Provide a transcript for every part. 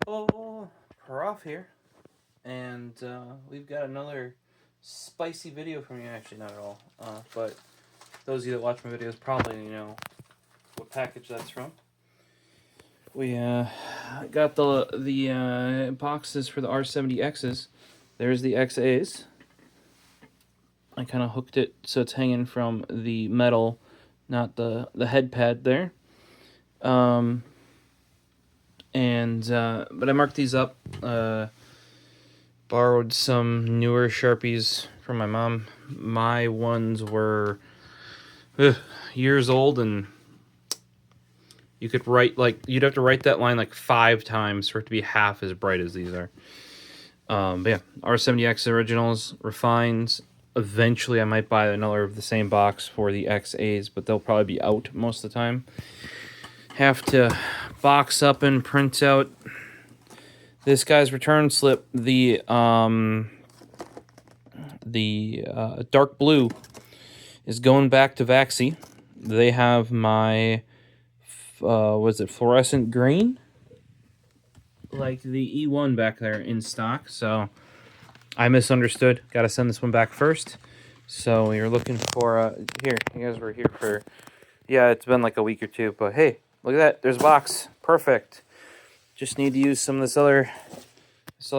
Hello, Prof here, and we've got another spicy video from you. Actually, not at all, but those of you that watch my videos probably know what package that's from. We got the boxes for the R70Xs. There's the XAs. I kind of hooked it so it's hanging from the metal, not the head pad there. But I marked these up. Borrowed some newer Sharpies from my mom. My ones were years old, and you could write you'd have to write that line 5 times for it to be half as bright as these are. But yeah, R70X originals, refines. Eventually, I might buy another of the same box for the XAs, but they'll probably be out most of the time. Have to box up and print out this guy's return slip. The dark blue is going back to Vaxi. They have my was it fluorescent green, like the E1 back there in stock. So I misunderstood. Got to send this one back first. So you're looking for here. You guys were here for it's been like a week or two, but hey, look at that. There's a box. Perfect. Just need to use some of this other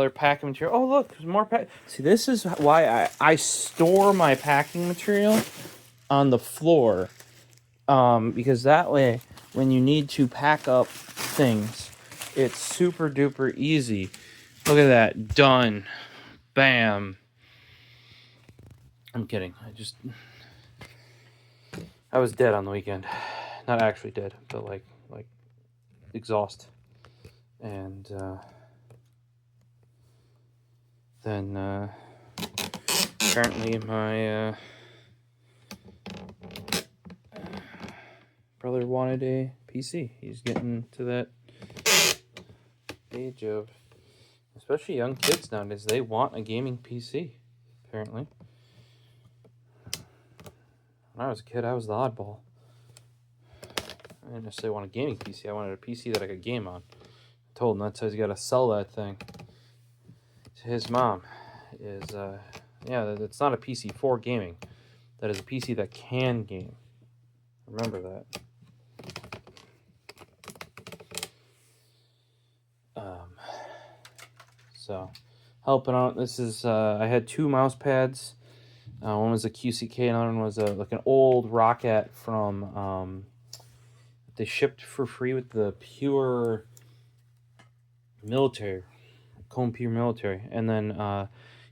packing material. Oh, look, there's more pack. See, this is why I store my packing material on the floor, because that way, when you need to pack up things, it's super duper easy. Look at that, done, bam. I'm kidding. I was dead on the weekend, not actually dead, but like exhaust, and then apparently my brother wanted a PC. He's getting to that age of, especially young kids nowadays, they want a gaming PC, apparently. When I was a kid, I was the oddball. I didn't necessarily want a gaming PC. I wanted a PC that I could game on. I told him that's how he's got to sell that thing to his mom. It's not a PC for gaming. That is a PC that can game. Remember that. So, helping out. This is I had 2 mouse pads. One was a QCK, another one was like an old Roccat from they shipped for free with the pure military, Cone Pure military, and then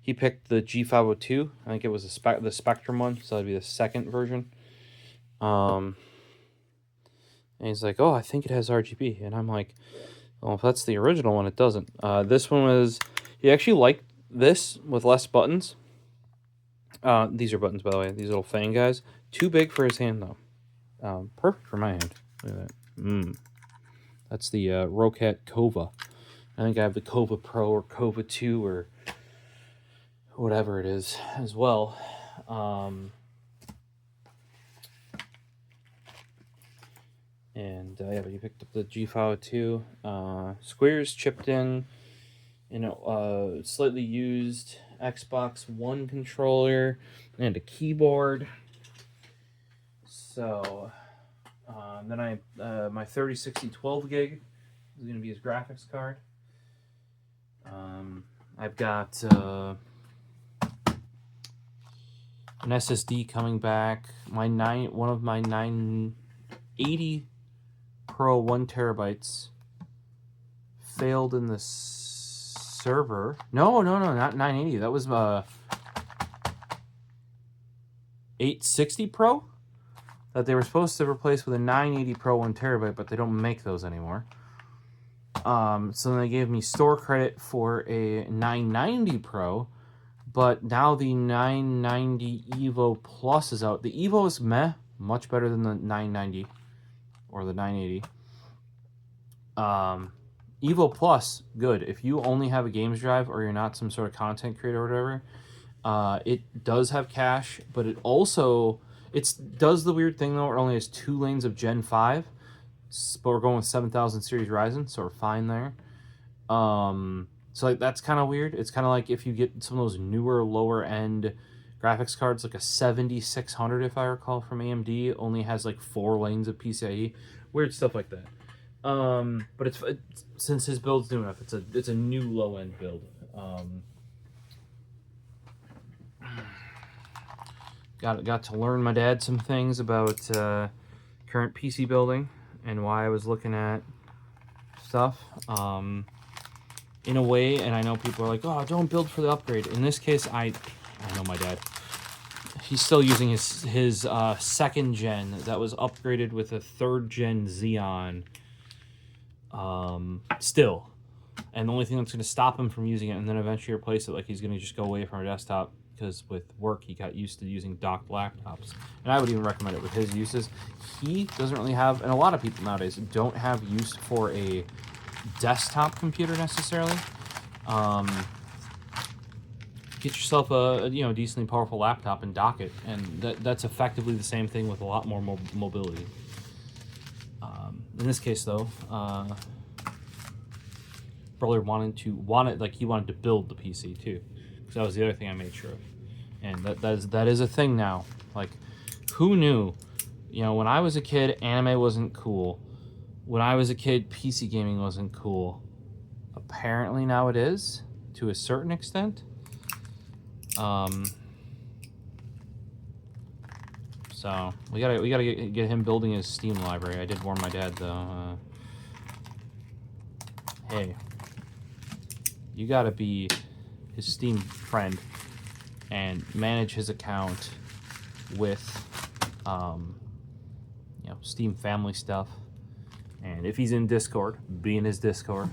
he picked the G502. I think it was the Spectrum one, so that'd be the second version. And he's like, "Oh, I think it has RGB," and I'm like, "Well, if that's the original one, it doesn't." This one was, he actually liked this with less buttons. These are buttons, by the way. These little fang guys. Too big for his hand, though. Perfect for my hand. Look at that. That's the Roccat Kova. I think I have the Kova Pro or Kova 2 or whatever it is as well. But you picked up the G502. Squares chipped in a slightly used Xbox One controller and a keyboard. So then my 3060 12 gig is going to be his graphics card. I've got an SSD coming back. One of my 980 Pro 1 terabytes failed in the server. No, not 980. That was 860 Pro that they were supposed to replace with a 980 Pro 1 terabyte, but they don't make those anymore. So then they gave me store credit for a 990 Pro, but now the 990 Evo Plus is out. The Evo is much better than the 990 or the 980. Evo Plus, good. If you only have a games drive or you're not some sort of content creator or whatever, it does have cache, but it does the weird thing though. It only has 2 lanes of Gen 5, but we're going with 7000 series Ryzen, so we're fine there. So like that's kind of weird. It's kind of like if you get some of those newer, lower end graphics cards, like a 7600, if I recall, from AMD, only has like 4 lanes of PCIe. Weird stuff like that. But it's since his build's new enough, it's a new low end build. Got to learn my dad some things about current PC building and why I was looking at stuff. In a way, and I know people are like, "Oh, don't build for the upgrade." In this case, I know my dad. He's still using his 2nd gen that was upgraded with a 3rd gen Xeon. Still, and the only thing that's going to stop him from using it and then eventually replace it, like he's going to just go away from our desktop because with work he got used to using docked laptops, and I would even recommend it with his uses. He doesn't really have, and a lot of people nowadays don't have use for a desktop computer necessarily. Get yourself a decently powerful laptop and dock it, and that's effectively the same thing with a lot more mobility. In this case, though, Brother he wanted to build the PC too, because that was the other thing I made sure of, and that is a thing now. Like, who knew? When I was a kid, anime wasn't cool. When I was a kid, PC gaming wasn't cool. Apparently now it is, to a certain extent. So we gotta get him building his Steam library. I did warn my dad though. Hey, you gotta be his Steam friend and manage his account with, Steam family stuff. And if he's in Discord, be in his Discord.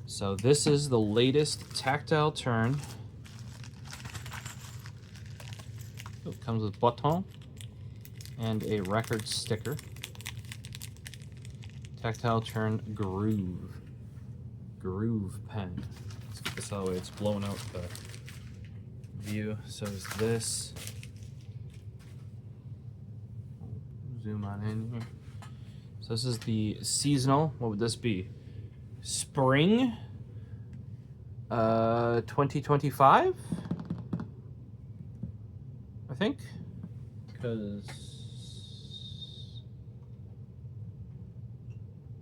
So this is the latest Tactile turn. It comes with button and a record sticker. Tactile turn groove pen. Let's get this out of the way. It's blowing out the view. So is this. Zoom on in here. So this is the seasonal. What would this be? Spring 2025, I think, because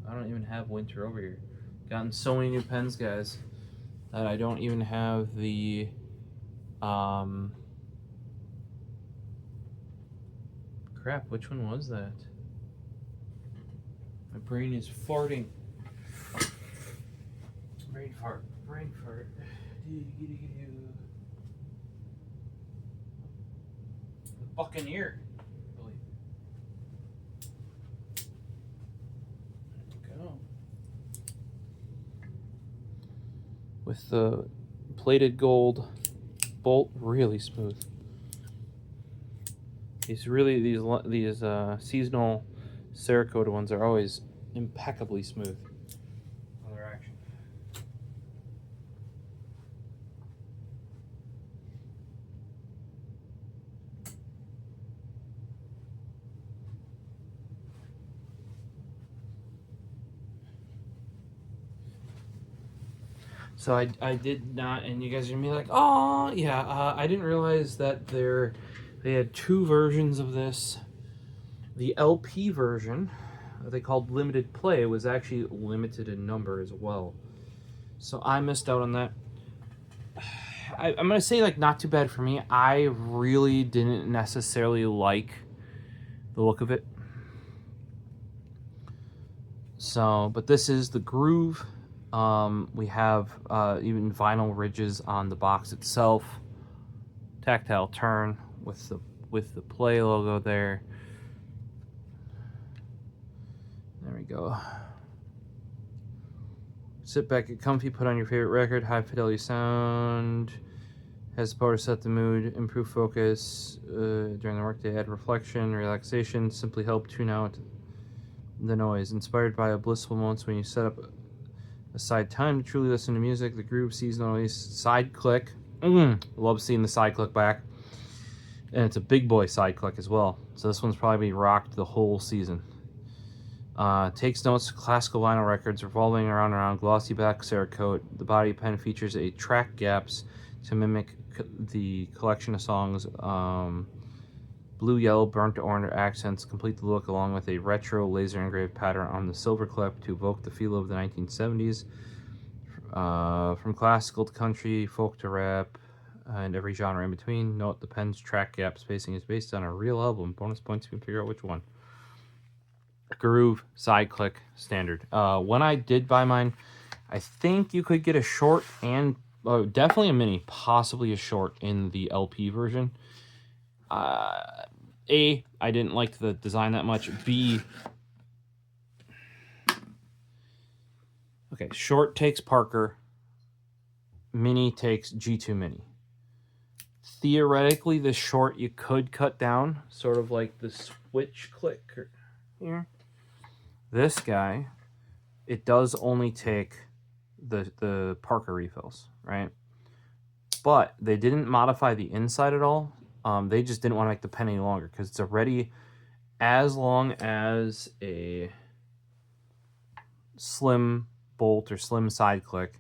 I don't even have winter over here. Gotten so many new pens, guys, that I don't even have the crap, which one was that? My brain is farting. Brain fart. The Buccaneer, I believe. There we go. With the plated gold bolt, really smooth. These seasonal Cerakote ones are always impeccably smooth. So I did not, and you guys are gonna be like, oh yeah, I didn't realize that they had 2 versions of this. The LP version, they called limited play, was actually limited in number as well. So I missed out on that. I'm gonna say, like, not too bad for me. I really didn't necessarily like the look of it. So, but this is the groove. We have even vinyl ridges on the box itself. Tactile turn with the play logo there. There we go. Sit back, get comfy, put on your favorite record, high fidelity sound. Has the power to set the mood, improve focus during the workday, add reflection, relaxation, simply help tune out the noise. Inspired by a blissful moments when you set up aside time to truly listen to music. The groove seasonal release side click. Love seeing the side click back. And it's a big boy side click as well. So this one's probably rocked the whole season. Takes notes, classical vinyl records, revolving around and around, glossy black Cerakote. The body pen features a track gaps to mimic the collection of songs. Blue, yellow, burnt orange accents complete the look, along with a retro laser engraved pattern on the silver clip to evoke the feel of the 1970s. From classical to country, folk to rap, and every genre in between. Note the pen's track gap spacing is based on a real album. Bonus points if you can figure out which one. Groove, side click, standard. When I did buy mine, I think you could get a short and definitely a mini, possibly a short in the LP version. I didn't like the design that much. B, okay, short takes Parker, mini takes G2 Mini. Theoretically, the short you could cut down, sort of like the switch click here. This guy, it does only take the Parker refills, right? But they didn't modify the inside at all. They just didn't want to make the pen any longer because it's already as long as a slim bolt or slim side click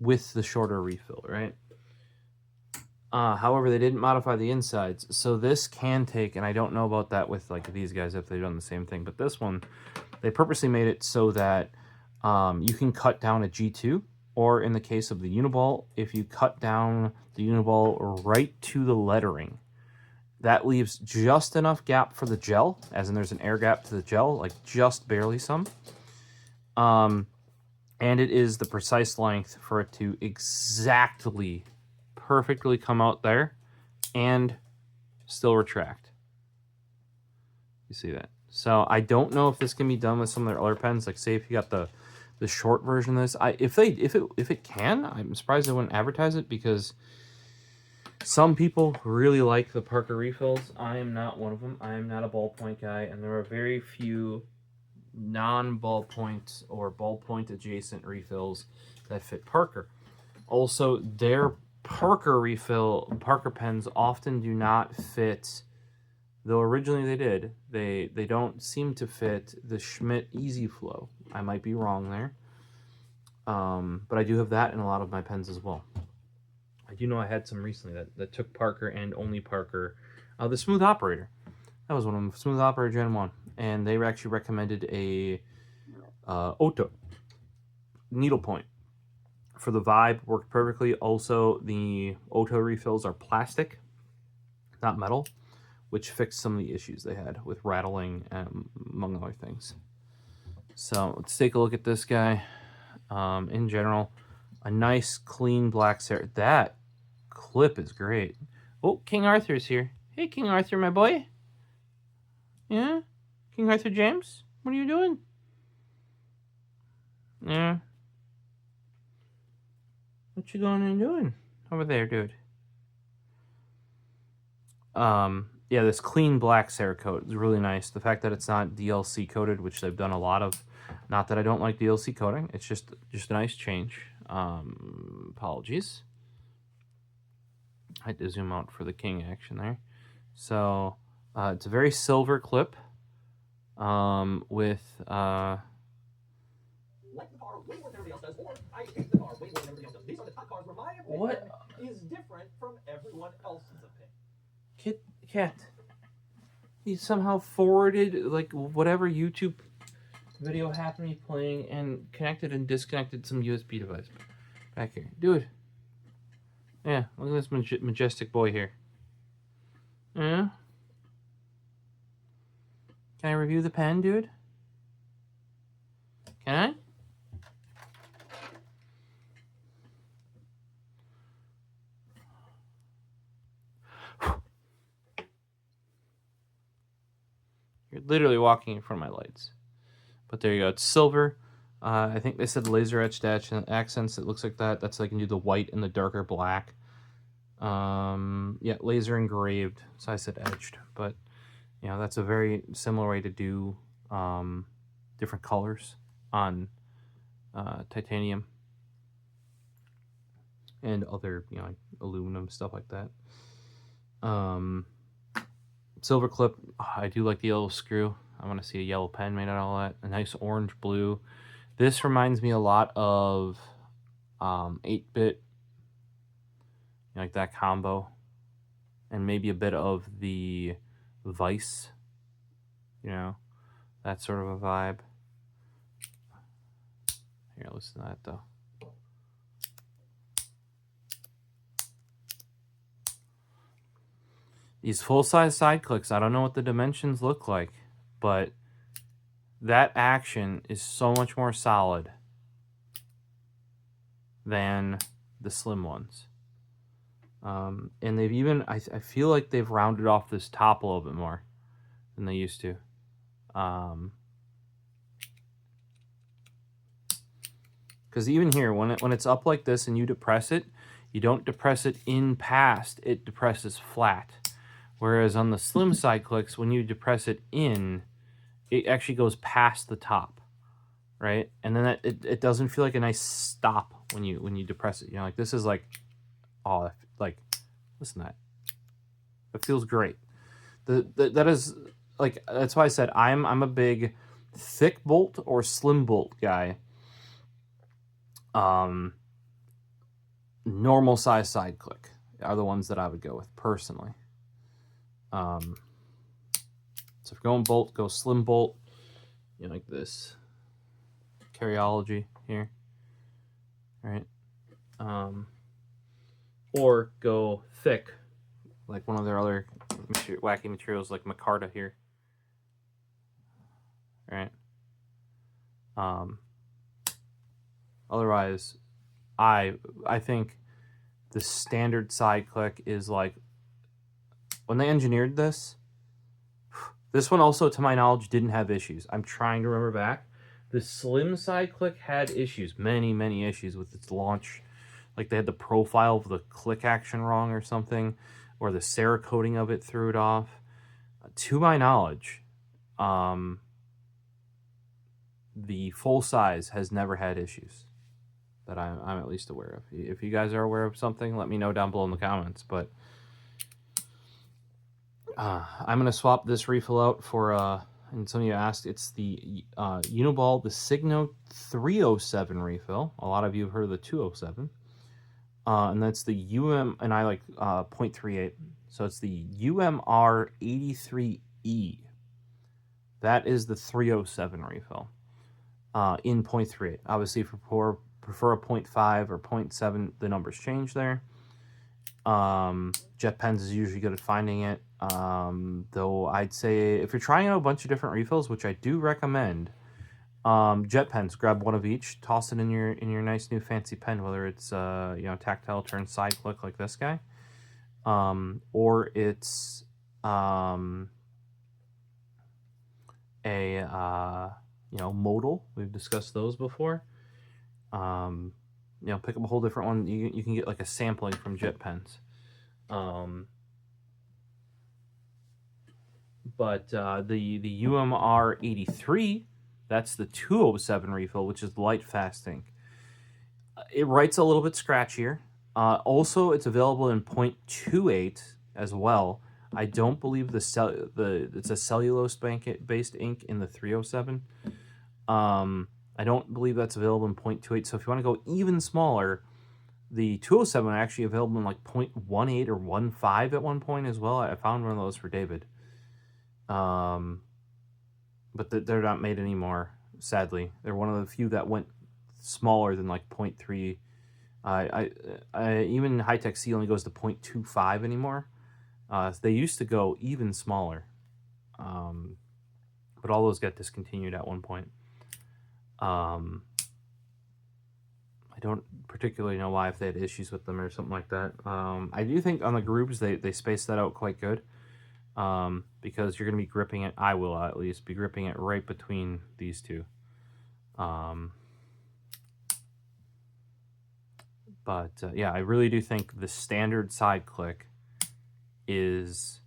with the shorter refill, right? However, they didn't modify the insides, so this can take, and I don't know about that with like these guys if they've done the same thing, but this one, they purposely made it so that you can cut down a G2, or in the case of the Uniball, if you cut down the Uniball right to the lettering, that leaves just enough gap for the gel, as in there's an air gap to the gel, like just barely some. And it is the precise length for it to exactly, perfectly come out there and still retract. You see that? So I don't know if this can be done with some of their other pens. Like say if you got the short version of this, if it can, I'm surprised they wouldn't advertise it, because some people really like the Parker refills. I am not one of them. I am not a ballpoint guy, and there are very few non-ballpoint or ballpoint adjacent refills that fit Parker. Also, their Parker pens often do not fit, though originally they did. They don't seem to fit the Schmidt Easy Flow. I might be wrong there. But I do have that in a lot of my pens as well. I do know I had some recently that took Parker and only Parker. The Smooth Operator. That was one of them. Smooth Operator Gen 1. And they actually recommended a Otto needlepoint. For the vibe, worked perfectly. Also, the Otto refills are plastic, not metal, which fixed some of the issues they had with rattling, among other things. So let's take a look at this guy. In general, a nice, clean black Cerakote. That clip is great. Oh, King Arthur's here. Hey, King Arthur, my boy. Yeah? King Arthur James? What are you doing? Yeah. What you going and doing over there, dude? Yeah, this clean black Cerakote is really nice. The fact that it's not DLC coated, which they've done a lot of. Not that I don't like DLC coating. It's just a nice change. Apologies. I had to zoom out for the King action there. So, it's a very silver clip. With like the car way more than everybody else does, or I hate the car way more than everybody else does. These are the top cars where my opinion what is different from everyone else's opinion. Cat? He somehow forwarded like whatever YouTube video happened to be playing and connected and disconnected some USB device back here, dude. Yeah, look at this majestic boy here. Yeah. Can I review the pen, dude? Can I? You're literally walking in front of my lights. But there you go. It's silver. I think they said laser etched accents. It looks like that. That's like you can do the white and the darker black. Yeah, laser engraved. So I said etched. But, you know, that's a very similar way to do different colors on titanium and other, you know, like aluminum, stuff like that. Silver clip. Oh, I do like the yellow screw. I want to see a yellow pen made out of all that. A nice orange blue. This reminds me a lot of 8-bit, like that combo, and maybe a bit of the Vice, that sort of a vibe. Here, listen to that though. These full-size side clicks, I don't know what the dimensions look like, but that action is so much more solid than the slim ones. And they've even, I feel like they've rounded off this top a little bit more than they used to. Because even here, when it's up like this and you depress it, you don't depress it in past, it depresses flat. Whereas on the slim side clicks, when you depress it in, it actually goes past the top, right? And then it doesn't feel like a nice stop when you depress it. Like this is like, oh, like, listen to that. It feels great. That is like, that's why I said I'm a big thick bolt or slim bolt guy. Normal size side click are the ones that I would go with personally. So if you're going bolt, go slim bolt. Like this Carryology here, right? Or go thick, like one of their other wacky materials, like micarta here, right? Otherwise, I think the standard side click is like, when they engineered this one also, to my knowledge, didn't have issues. I'm trying to remember back. The slim side click had issues, many issues with its launch. Like they had the profile of the click action wrong or something, or the Cerakoting of it threw it off. To my knowledge, the full size has never had issues that I'm at least aware of. If you guys are aware of something, let me know down below in the comments. But I'm going to swap this refill out for, and some of you asked, it's the Uniball, the Signo 307 refill. A lot of you have heard of the 207. And that's the and I like 0.38. So it's the UMR 83E. That is the 307 refill in 0.38. Obviously, if you prefer a 0.5 or 0.7, the numbers change there. Jet Pens is usually good at finding it. Though I'd say if you're trying out a bunch of different refills, which I do recommend, Jet Pens, grab one of each, toss it in your nice new fancy pen, whether it's tactile turn side click like this guy, or it's a modal. We've discussed those before. Pick up a whole different one. You can get like a sampling from Jet Pens. But the UMR 83, that's the 207 refill, which is the light fast ink. It writes a little bit scratchier. Also, it's available in 0.28 as well. I don't believe it's a cellulose-based ink in the 307. I don't believe that's available in 0.28. So if you want to go even smaller, the 207 are actually available in like 0.18 or 1.5 at one point as well. I found one of those for David. But they're not made anymore, sadly. They're one of the few that went smaller than like 0.3. Even Hi-Tec-C only goes to 0.25 anymore. They used to go even smaller. But all those got discontinued at one point. I don't particularly know why, if they had issues with them or something like that. I do think on the groups they spaced that out quite good, because you're going to be gripping it. I will at least be gripping it right between these two. Yeah, I really do think the standard side click is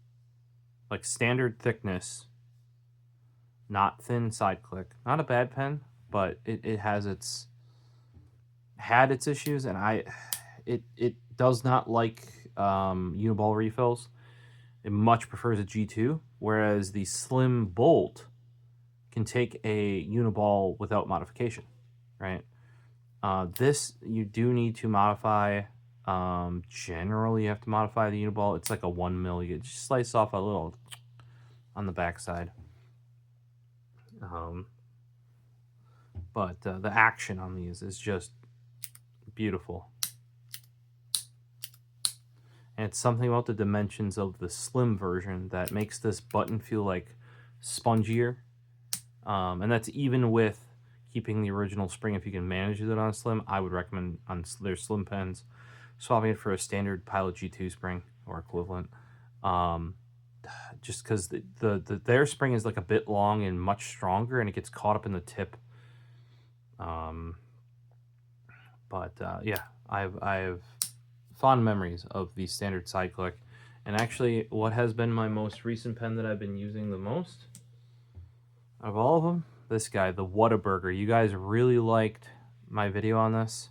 like standard thickness, not thin side click. Not a bad pen, but it has had its issues, and it does not like Uniball refills. It much prefers a G2, whereas the slim bolt can take a Uniball without modification, right? This you do need to modify. Generally, you have to modify the Uniball. It's like a 1 mil. You just slice off a little on the backside. But the action on these is just beautiful. And it's something about the dimensions of the slim version that makes this button feel like spongier. And that's even with keeping the original spring. If you can manage it on a slim, I would recommend on their slim pens swapping it for a standard Pilot G2 spring or equivalent. Just because their spring is like a bit long and much stronger, and it gets caught up in the tip. Yeah, I've fond memories of the standard side click. And actually, what has been my most recent pen that I've been using the most out of all of them, this guy, the Whataburger. You guys really liked my video on this,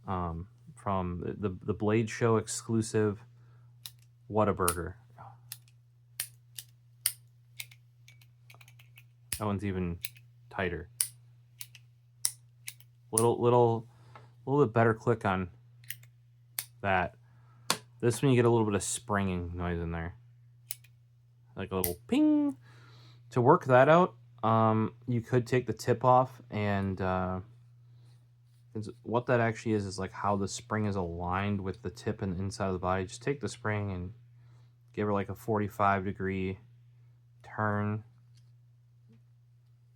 from the Blade Show exclusive Whataburger. That one's even tighter. Little bit better click on that. This one you get a little bit of springing noise in there, like a little ping. To work that out, you could take the tip off, and what that actually is like how the spring is aligned with the tip and the inside of the body. Just take the spring and give her like a 45-degree turn.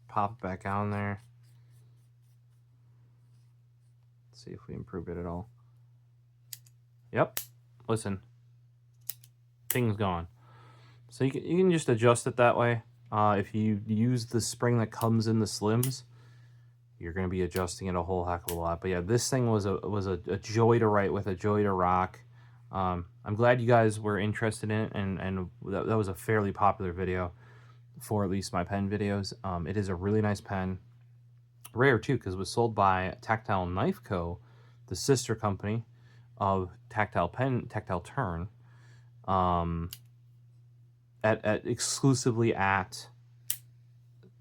Pop it back on there. Let's see if we improve it at all. Yep. Listen. Ping's gone. So you can just adjust it that way. If you use the spring that comes in the slims, you're going to be adjusting it a whole heck of a lot. But yeah, this thing was a joy to write with, a joy to rock. I'm glad you guys were interested in it, and that was a fairly popular video for at least my pen videos. It is a really nice pen. Rare too, because it was sold by Tactile Knife Co., the sister company of Tactile Turn, exclusively at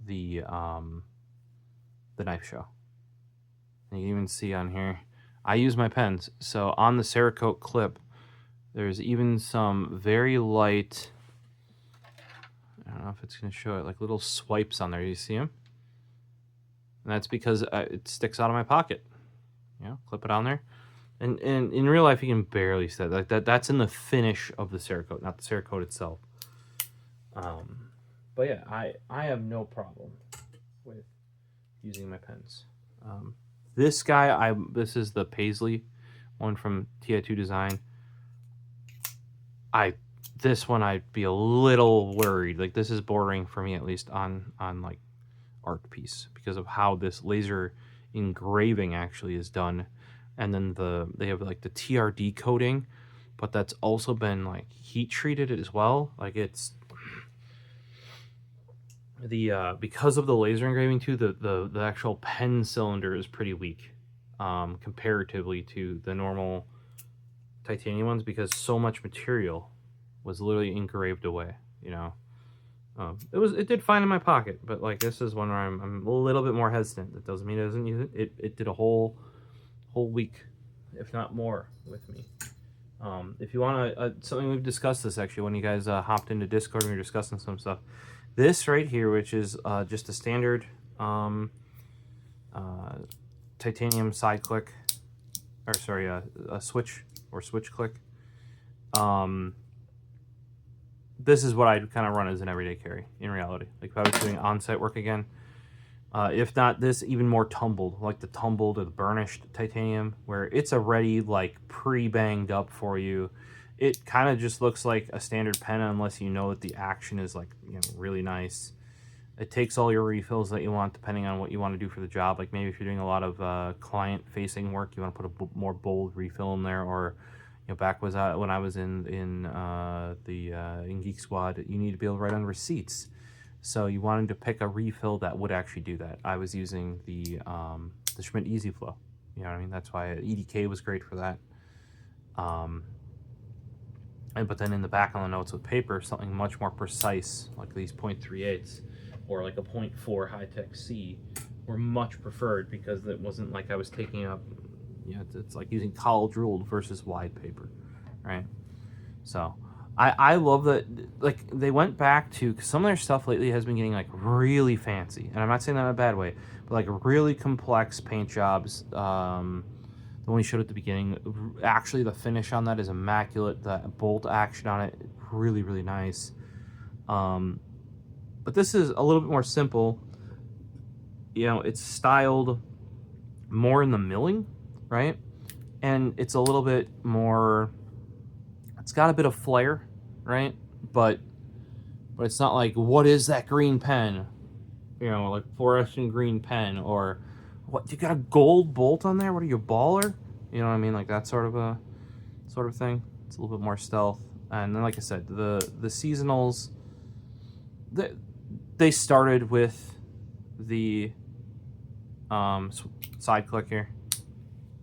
the knife show. And you can even see on here, I use my pens. So on the Cerakote clip, there's even some very light, I don't know if it's going to show it, like little swipes on there. You see them? And that's because it sticks out of my pocket. You know, clip it on there. And in real life, you can barely see that. Like that's in the finish of the Cerakote, not the Cerakote itself. But yeah, I have no problem with using my pens. This guy, this is the Paisley one from TI2 Design. This one I'd be a little worried. Like this is bordering for me, at least on like art piece, because of how this laser engraving actually is done. And then they have like the TRD coating, but that's also been like heat treated as well. Like it's because of the laser engraving too, the actual pen cylinder is pretty weak comparatively to the normal titanium ones, because so much material was literally engraved away, you know. It did fine in my pocket, but like this is one where I'm a little bit more hesitant. That doesn't mean it doesn't use it. It did a whole week, if not more, with me. If you want to, something we've discussed this actually when you guys hopped into Discord and we were discussing some stuff. This right here, which is just a standard titanium side click, or sorry, a switch or switch click. This is what I'd kind of run as an everyday carry in reality. Like if I was doing on-site work again, if not this, even more tumbled, like the tumbled or the burnished titanium, where it's already like pre-banged up for you. It kind of just looks like a standard pen unless you know that the action is like, you know, really nice. It takes all your refills that you want depending on what you want to do for the job. Like maybe if you're doing a lot of client-facing work, you want to put a more bold refill in there. Or, you know, back when I was in Geek Squad, you need to be able to write on receipts. So you wanted to pick a refill that would actually do that. I was using the Schmidt Easy Flow. You know what I mean? That's why EDK was great for that. but then in the back on the notes with paper, something much more precise, like these .38s or like a .4 Hi-Tec-C, were much preferred because it wasn't like I was taking up, it's like using college ruled versus wide paper, right? So I love that, like, they went back to, cause some of their stuff lately has been getting like really fancy, and I'm not saying that in a bad way, but like really complex paint jobs. The one you showed at the beginning, actually the finish on that is immaculate. The bolt action on it, really, really nice. But this is a little bit more simple. It's styled more in the milling, right? And it's a little bit more, it's got a bit of flair, right? But it's not like, what is that green pen? Like fluorescent green pen, or what, you got a gold bolt on there? What are you, a baller? You know what I mean? Like that sort of thing. It's a little bit more stealth. And then, like I said, the seasonals, they started with the side clicker,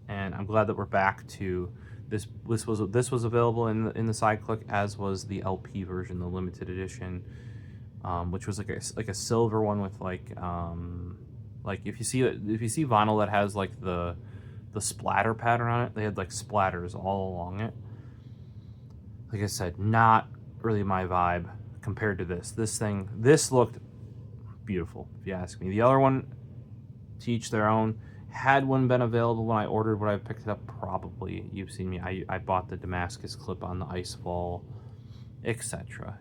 and I'm glad that we're back to this. This was available in the side click, as was the LP version, the limited edition, which was like a silver one with like if you see vinyl that has like the splatter pattern on it, they had like splatters all along it. Like I said, not really my vibe compared to this. This looked beautiful, if you ask me. The other one, to each their own. Had one been available when I ordered, would I have picked it up? Probably. You've seen me. I bought the Damascus clip on the Icefall, etc.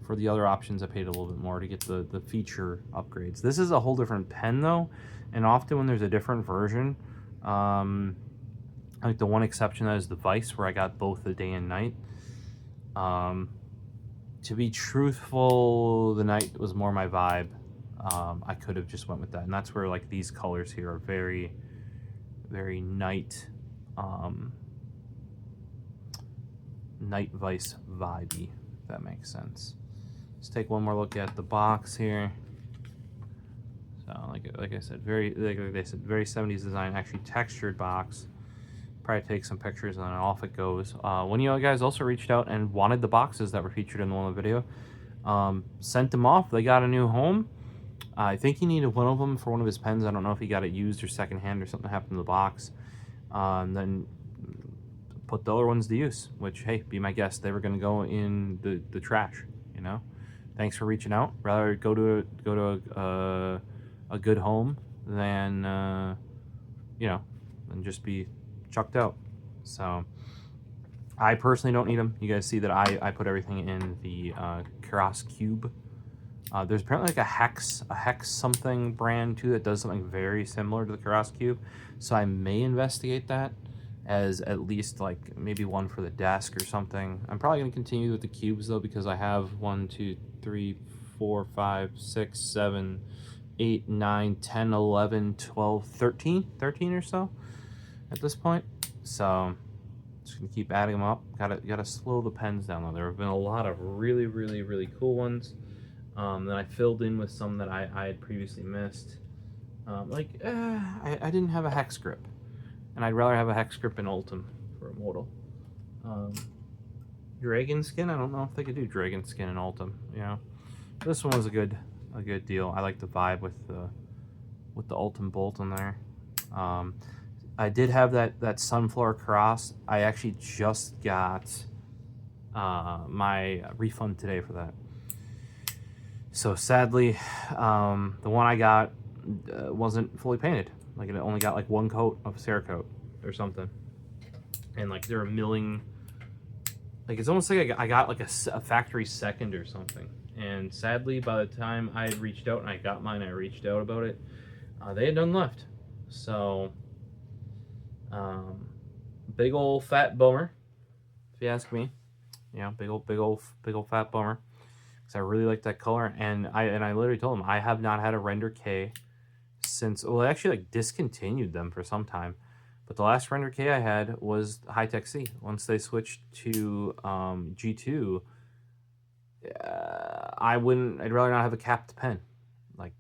For the other options, I paid a little bit more to get the feature upgrades. This is a whole different pen, though, and often when there's a different version, like the one exception that is the Vice, where I got both the day and night. To be truthful, the night was more my vibe. I could have just went with that, and that's where like these colors here are very, very night, night Vice vibey, if that makes sense. Let's take one more look at the box here. So like I said, very 70s design, actually textured box. Probably take some pictures and then off it goes. One of you guys also reached out and wanted the boxes that were featured in the one video. Sent them off. They got a new home. I think he needed one of them for one of his pens. I don't know if he got it used or secondhand or something happened to the box. And then put the other ones to use, which, hey, be my guest. They were going to go in the trash, Thanks for reaching out. Rather go to a good home than, than just be chucked out. So I personally don't need them. You guys see that I put everything in the Keras Cube. There's apparently like a hex something brand too that does something very similar to the Keras Cube, so I may investigate that as at least like maybe one for the desk or something. I'm probably going to continue with the cubes though, because I have 1, 2, 3, 4, 5, 6, 7, 8, 9, 10, 11, 12, 13 or so at this point. So just gonna keep adding them up. Gotta slow the pens down though. There have been a lot of really, really, really cool ones that I filled in with some that I had previously missed. I didn't have a hex grip, and I'd rather have a hex grip in Ultim for a modal. Dragon skin, I don't know if they could do dragon skin in Ultim. This one was a good deal. I like the vibe with the Ultim bolt in there. I did have that Sunflower Cross. I actually just got my refund today for that. So sadly, the one I got wasn't fully painted. Like it only got like one coat of Cerakote or something, and like they're milling. Like it's almost like I got like a factory second or something. And sadly, by the time I had reached out and I got mine, I reached out about it. They had none left. So, big old fat bummer, if you ask me. Big old fat bummer. Because I really like that color, and I literally told him I have not had a Render K since. Well, I actually like discontinued them for some time, but the last Render K I had was Hi-Tec-C. Once they switched to G2, I'd rather not have a capped pen, like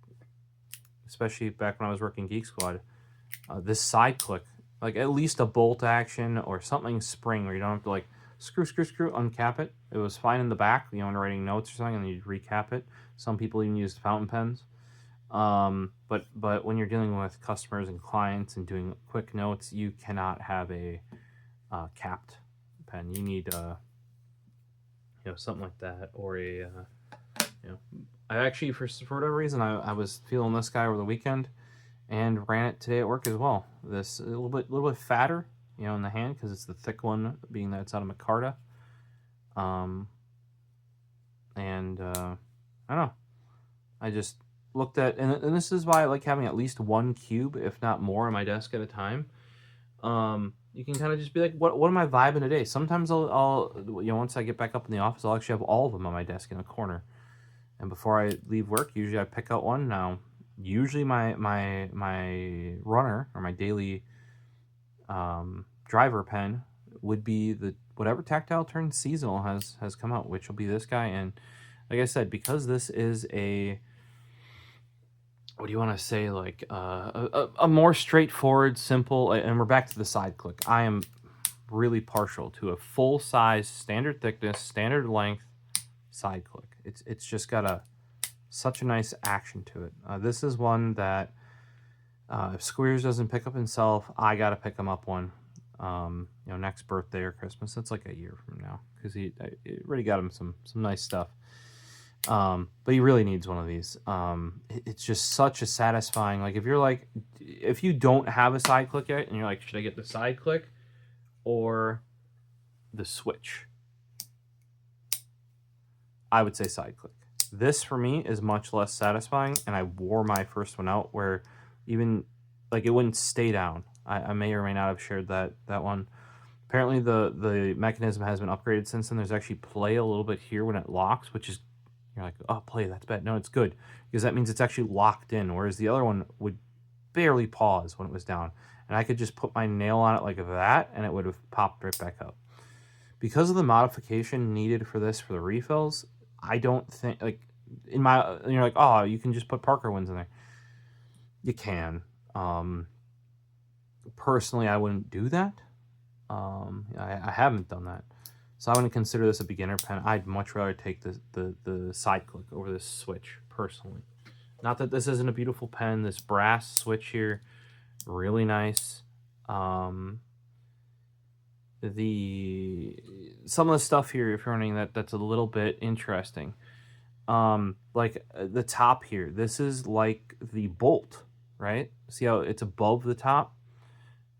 especially back when I was working Geek Squad. This side click, like at least a bolt action or something spring where you don't have to like screw, uncap it. It was fine in the back, you know, when writing notes or something, and you'd recap it. Some people even used fountain pens. But when you're dealing with customers and clients and doing quick notes, you cannot have a capped pen. You need you know, something like that, or a you know, I actually for whatever reason I was feeling this guy over the weekend and ran it today at work as well. This a little bit fatter, you know, in the hand because it's the thick one, being that it's out of micarta. And I don't know. I just looked at, and this is why I like having at least one cube, if not more, on my desk at a time. You can kind of just be like, what am I vibing today? Sometimes I'll you know, once I get back up in the office, I'll actually have all of them on my desk in a corner. And before I leave work, usually I pick out one. Now, usually my runner or my daily driver pen would be the whatever Tactile turned seasonal has come out, which will be this guy. And like I said, because this is a, what do you want to say, like a more straightforward, simple, and we're back to the side click. I am really partial to a full size, standard thickness, standard length side click. It's just got such a nice action to it. This is one that if Squeers doesn't pick up himself, I gotta pick him up one. You know, next birthday or Christmas. That's like a year from now, because he already got him some nice stuff. But he really needs one of these. It's just such a satisfying, like if you're like, if you don't have a side click yet and you're like, should I get the side click or the switch? I would say side click. This for me is much less satisfying, and I wore my first one out where even like it wouldn't stay down. I may or may not have shared that one. Apparently the mechanism has been upgraded since then. There's actually play a little bit here when it locks, which is, you're like, oh, play, that's bad. No, it's good, because that means it's actually locked in, whereas the other one would barely pause when it was down. And I could just put my nail on it like that, and it would have popped right back up. Because of the modification needed for this, for the refills, I don't think, like, in my, you're like, oh, you can just put Parker ones in there. You can. Personally, I wouldn't do that. I haven't done that. So I wouldn't consider this a beginner pen. I'd much rather take the side click over this switch, personally. Not that this isn't a beautiful pen. This brass switch here, really nice. Some of the stuff here, if you're running that's a little bit interesting. Like the top here, this is like the bolt, right? See how it's above the top?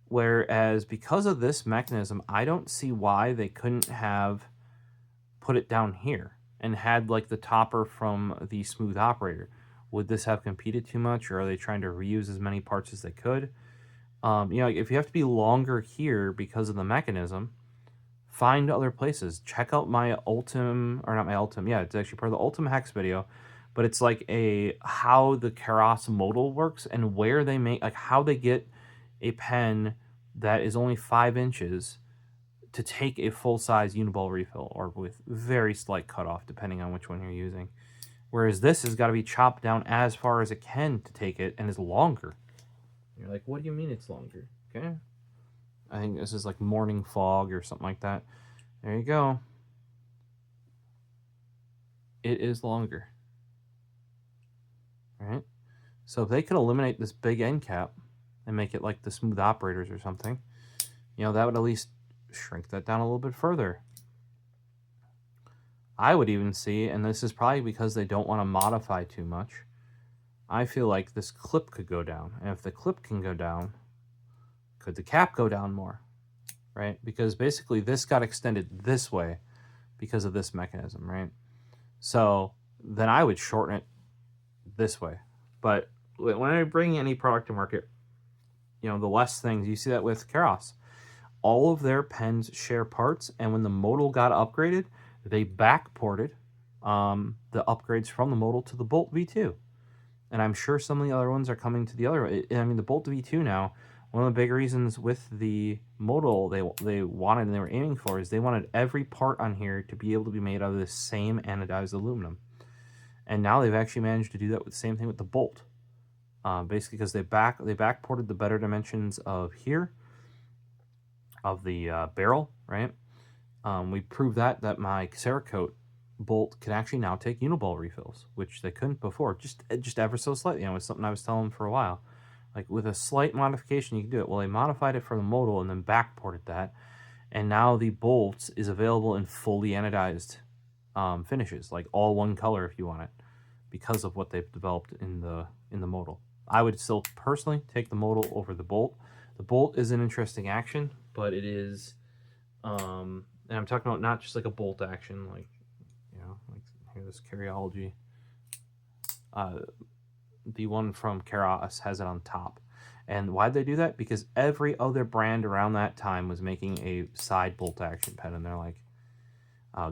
Whereas because of this mechanism, I don't see why they couldn't have put it down here and had like the topper from the smooth operator. Would this have competed too much, or are they trying to reuse as many parts as they could? You know, if you have to be longer here because of the mechanism, find other places. Check out my Ultim, or not my Ultim, yeah, it's actually part of the Ultim Hex video, but it's like how the Keras modal works and where they make, like how they get a pen that is only 5 inches to take a full-size Uniball refill, or with very slight cutoff depending on which one you're using. Whereas this has got to be chopped down as far as it can to take it, and is longer. You're like, what do you mean it's longer? Okay. I think this is like morning fog or something like that. There you go. It is longer. All right. So if they could eliminate this big end cap and make it like the smooth operators or something, you know, that would at least shrink that down a little bit further. I would even see, and this is probably because they don't want to modify too much, I feel like this clip could go down. And if the clip can go down, could the cap go down more? Right? Because basically this got extended this way because of this mechanism, right? So then I would shorten it this way. But when I bring any product to market, you know, the less things, you see that with Keras. All of their pens share parts, and when the modal got upgraded, they backported the upgrades from the modal to the Bolt V2. And I'm sure some of the other ones are coming to the other. I mean, the Bolt V2 now, one of the big reasons with the modal they wanted and they were aiming for is they wanted every part on here to be able to be made out of the same anodized aluminum. And now they've actually managed to do that with the same thing with the Bolt. Basically because they backported the better dimensions of here, of the barrel, right? We proved that my Cerakote bolt can actually now take Uniball refills, which they couldn't before, just ever so slightly. You know, it's something I was telling them for a while. Like, with a slight modification, you can do it. Well, they modified it for the modal and then backported that, and now the bolt is available in fully anodized finishes, like all one color if you want it, because of what they've developed in the modal. I would still personally take the modal over the bolt. The bolt is an interesting action, but it is, and I'm talking about not just like a bolt action, like, you know, like here, this Carryology. The one from Keras has it on top. And why'd they do that? Because every other brand around that time was making a side bolt action pen, and they're like,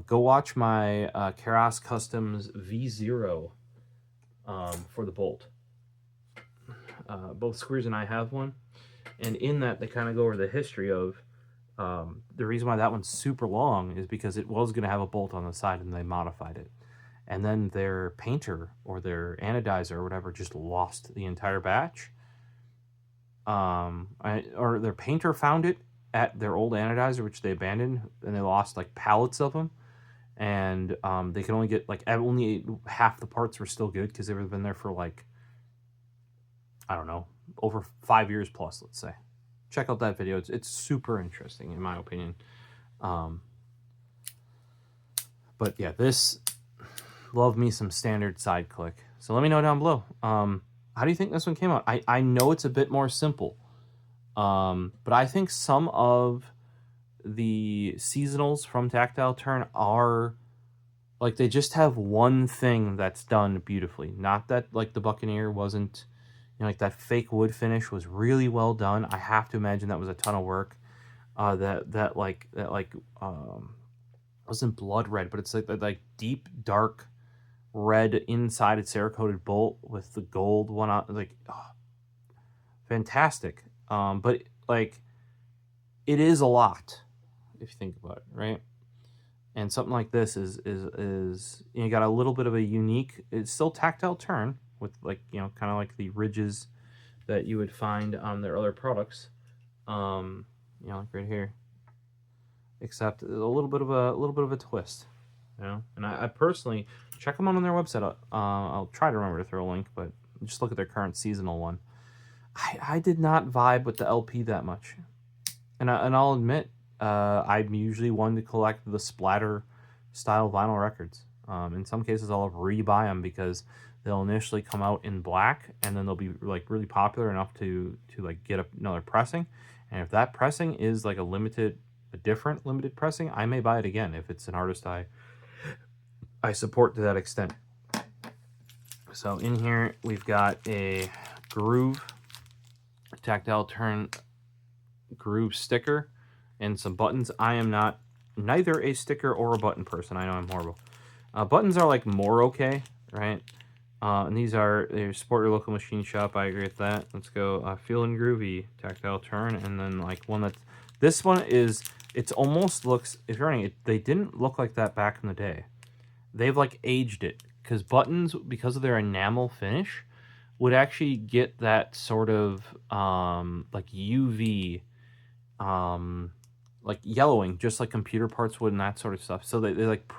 go watch my Keras Customs V0 for the bolt. Both Squeers and I have one, and in that they kind of go over the history of the reason why that one's super long is because it was going to have a bolt on the side and they modified it. And then their painter or their anodizer or whatever just lost the entire batch. Or their painter found it at their old anodizer, which they abandoned, and they lost like pallets of them. And they could only get like only half the parts were still good because they've been there for like, I don't know, over 5 years plus, let's say. Check out that video. It's super interesting in my opinion. But yeah, this, love me some standard side click. So let me know down below. How do you think this one came out? I know it's a bit more simple, but I think some of the seasonals from Tactile Turn are like, they just have one thing that's done beautifully. Not that like the Buccaneer wasn't, you know, like that fake wood finish was really well done. I have to imagine that was a ton of work. That wasn't blood red, but it's like that like deep dark red inside its Cerakoted bolt with the gold one on, like, oh, fantastic. But like, it is a lot if you think about it, right? And something like this is you know, got a little bit of a unique, it's still Tactile Turn with, like, you know, kind of like the ridges that you would find on their other products, you know, like right here, except a little bit of a twist, you know. And I personally check them out on their website. I'll try to remember to throw a link, but just look at their current seasonal one. I did not vibe with the LP that much, and I'll admit, I'm usually one to collect the splatter style vinyl records. In some cases, I'll rebuy them because they'll initially come out in black, and then they'll be like really popular enough to like get another pressing. And if that pressing is like a different limited pressing, I may buy it again if it's an artist I support to that extent. So in here we've got a Groove Tactile Turn Groove sticker and some buttons. I am neither a sticker or a button person. I know I'm horrible. Buttons are like more okay, right? And these are, they support your local machine shop. I agree with that. Let's go Feel and Groovy Tactile Turn, and then like one that's, this one is, it's almost looks, if you're running it, they didn't look like that back in the day. They've like aged it, because buttons, because of their enamel finish, would actually get that sort of like UV like yellowing, just like computer parts would and that sort of stuff. So they like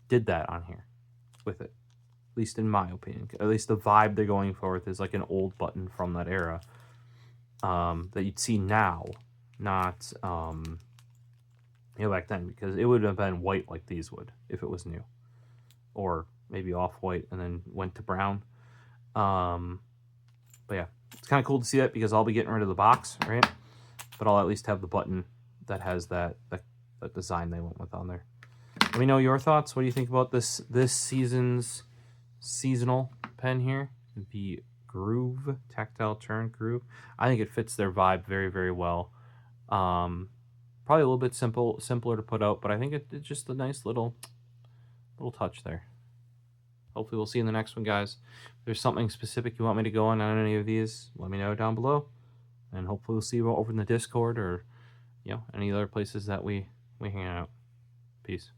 did that on here with it, at least in my opinion. At least the vibe they're going for with is like an old button from that era that you'd see now, not you know, back then, because it would have been white like these would if it was new, or maybe off-white and then went to brown. But yeah, it's kind of cool to see that, because I'll be getting rid of the box, right? But I'll at least have the button that has that design they went with on there. Let me know your thoughts. What do you think about this season's seasonal pen here? The Groove Tactile Turn Groove. I think it fits their vibe very, very well. Probably a little bit simpler to put out, but I think it's just a nice little touch there. Hopefully we'll see you in the next one, guys. If there's something specific you want me to go on any of these, let me know down below. And hopefully we'll see you over in the Discord, or, you know, any other places that we hang out. Peace.